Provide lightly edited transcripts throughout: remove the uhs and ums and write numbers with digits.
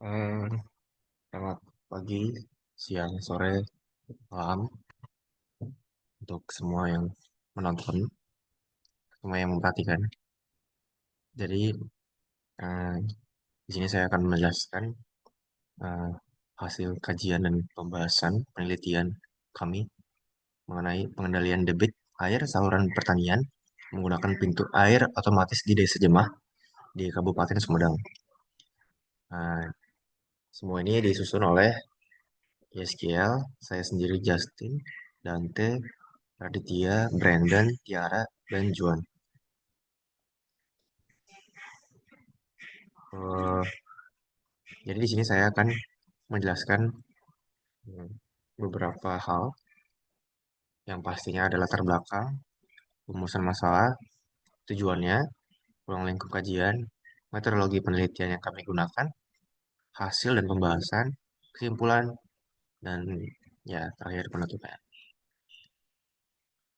Eh, Selamat pagi, siang, sore, malam untuk semua yang menonton, semua yang memperhatikan. Jadi, eh, di sini saya akan menjelaskan eh, hasil kajian dan pembahasan penelitian kami mengenai pengendalian debit air saluran pertanian menggunakan pintu air otomatis di Desa Jemah di Kabupaten Sumedang. Nah, semua ini disusun oleh Yeskiel, saya sendiri Justin, Dante, Raditya, Brandon, Tiara, dan Juan. Eh, jadi di sini saya akan menjelaskan hmm, beberapa hal yang pastinya ada latar belakang, rumusan masalah, tujuannya, ruang lingkup kajian, metodologi penelitian yang kami gunakan, hasil dan pembahasan, kesimpulan, dan ya terakhir penutupnya.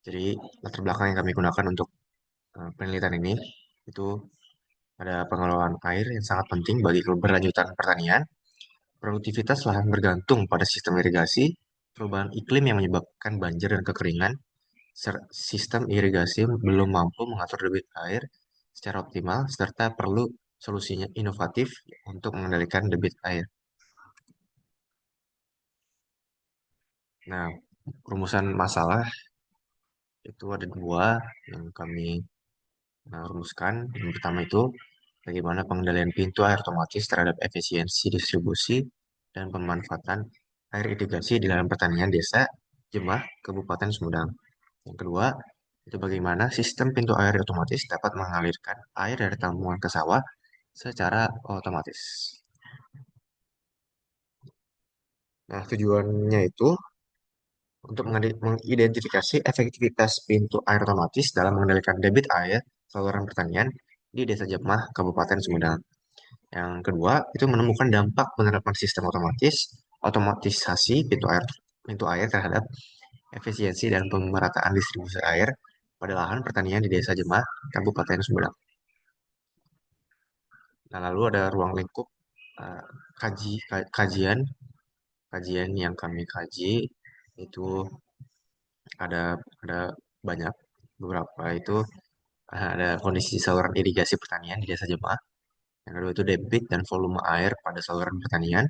Jadi latar belakang yang kami gunakan untuk penelitian ini itu ada pengelolaan air yang sangat penting bagi keberlanjutan pertanian. Produktivitas lahan bergantung pada sistem irigasi, perubahan iklim yang menyebabkan banjir dan kekeringan, sistem irigasi belum mampu mengatur debit air secara optimal, serta perlu solusinya inovatif untuk mengendalikan debit air. Nah, rumusan masalah itu ada dua yang kami rumuskan. Yang pertama itu bagaimana pengendalian pintu air otomatis terhadap efisiensi distribusi dan pemanfaatan air irigasi di dalam pertanian desa Jemah, Kabupaten Sumedang. Yang kedua, itu bagaimana sistem pintu air otomatis dapat mengalirkan air dari tampungan ke sawah secara otomatis. Nah, tujuannya itu untuk mengidentifikasi efektivitas pintu air otomatis dalam mengendalikan debit air saluran pertanian di Desa Jemah, Kabupaten Sumedang. Yang kedua, itu menemukan dampak penerapan sistem otomatisasi pintu air terhadap efisiensi dan pemerataan distribusi air pada lahan pertanian di Desa Jemah, Kabupaten Sumedang. Nah, lalu ada ruang lingkup eh, kajian, kajian yang kami kaji itu ada banyak beberapa itu ada kondisi saluran irigasi pertanian di Desa Jemah. Yang kedua itu debit dan volume air pada saluran pertanian.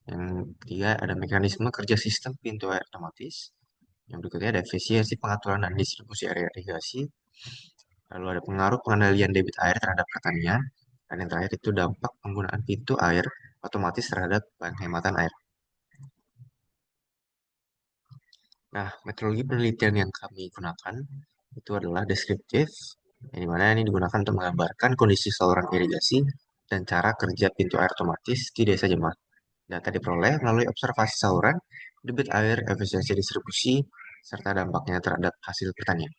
Yang ketiga ada mekanisme kerja sistem pintu air otomatis. Yang berikutnya ada efisiensi pengaturan dan distribusi area irigasi. Lalu ada pengaruh pengendalian debit air terhadap pertanian. Dan yang terakhir itu dampak penggunaan pintu air otomatis terhadap penghematan air. Nah, metodologi penelitian yang kami gunakan itu adalah deskriptif, yang dimana ini digunakan untuk menggambarkan kondisi saluran irigasi dan cara kerja pintu air otomatis di Desa Jemah. Data diperoleh melalui observasi saluran, debit air, efisiensi distribusi, serta dampaknya terhadap hasil pertanian.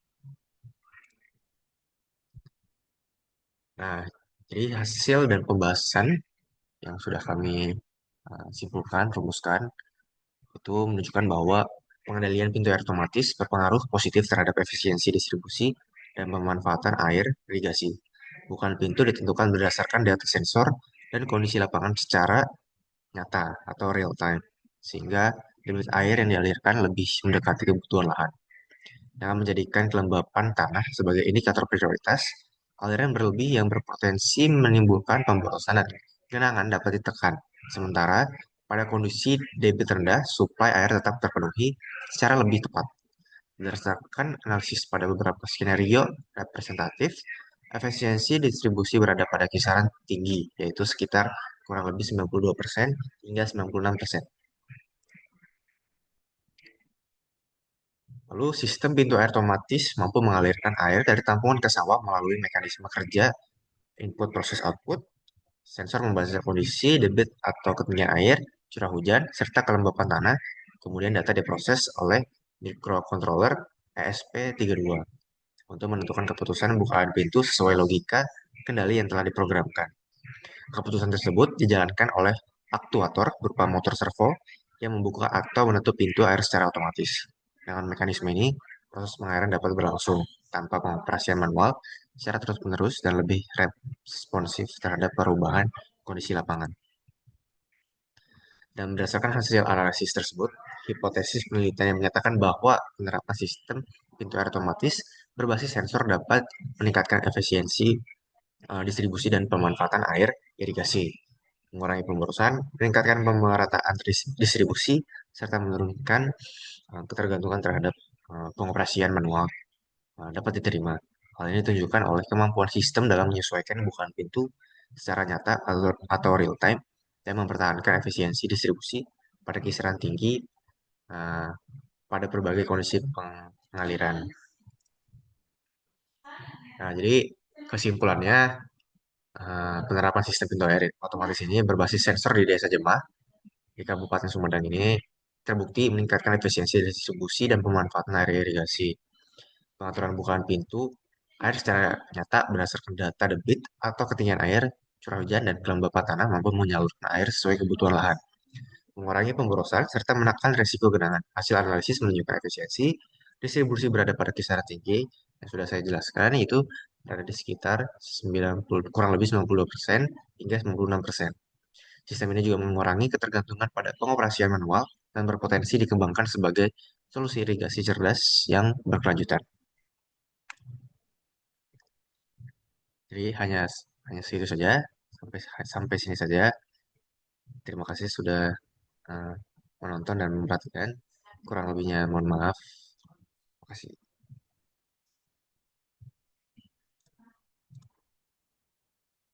Nah, jadi hasil dan pembahasan yang sudah kami simpulkan, rumuskan, itu menunjukkan bahwa pengendalian pintu air otomatis berpengaruh positif terhadap efisiensi distribusi dan pemanfaatan air irigasi. Bukan pintu ditentukan berdasarkan data sensor dan kondisi lapangan secara nyata atau real time, sehingga debit air yang dialirkan lebih mendekati kebutuhan lahan. Dengan menjadikan kelembapan tanah sebagai indikator prioritas, aliran berlebih yang berpotensi menimbulkan pemborosan dan genangan dapat ditekan. Sementara pada kondisi debit rendah, suplai air tetap terpenuhi secara lebih tepat. Berdasarkan analisis pada beberapa skenario representatif, efisiensi distribusi berada pada kisaran tinggi, yaitu sekitar kurang lebih 92% hingga 96%. Lalu sistem pintu air otomatis mampu mengalirkan air dari tampungan ke sawah melalui mekanisme kerja input proses output, sensor membaca kondisi debit atau ketinggian air, curah hujan, serta kelembapan tanah. Kemudian data diproses oleh microcontroller ESP32 untuk menentukan keputusan bukaan pintu sesuai logika kendali yang telah diprogramkan. Keputusan tersebut dijalankan oleh aktuator berupa motor servo yang membuka atau menutup pintu air secara otomatis. Dengan mekanisme ini, proses pengairan dapat berlangsung tanpa pengoperasian manual secara terus-menerus dan lebih responsif terhadap perubahan kondisi lapangan. Dan berdasarkan hasil analisis tersebut, hipotesis penelitian yang menyatakan bahwa penerapan sistem pintu air otomatis berbasis sensor dapat meningkatkan efisiensi distribusi dan pemanfaatan air irigasi, mengurangi pemborosan, meningkatkan pemerataan distribusi, serta menurunkan ketergantungan terhadap pengoperasian manual dapat diterima. Hal ini ditunjukkan oleh kemampuan sistem dalam menyesuaikan bukaan pintu secara nyata atau real time dan mempertahankan efisiensi distribusi pada kisaran tinggi uh, pada berbagai kondisi pengaliran. Nah, jadi kesimpulannya penerapan sistem pintu air otomatis ini berbasis sensor di Desa Jemah di Kabupaten Sumedang ini terbukti meningkatkan efisiensi distribusi dan pemanfaatan air irigasi. Pengaturan bukaan pintu air secara nyata berdasarkan data debit atau ketinggian air, curah hujan, dan kelembapan tanah mampu menyalurkan air sesuai kebutuhan lahan, mengurangi pemborosan, serta menekan risiko genangan. Hasil analisis menunjukkan efisiensi distribusi berada pada kisaran tinggi yang sudah saya jelaskan, yaitu berada di sekitar 90, kurang lebih 92% hingga 96%. Sistem ini juga mengurangi ketergantungan pada pengoperasian manual dan berpotensi dikembangkan sebagai solusi irigasi cerdas yang berkelanjutan. Jadi hanya segitu saja, sampai sampai sini saja. Terima kasih sudah menonton dan memperhatikan. Kurang lebihnya mohon maaf. Terima kasih.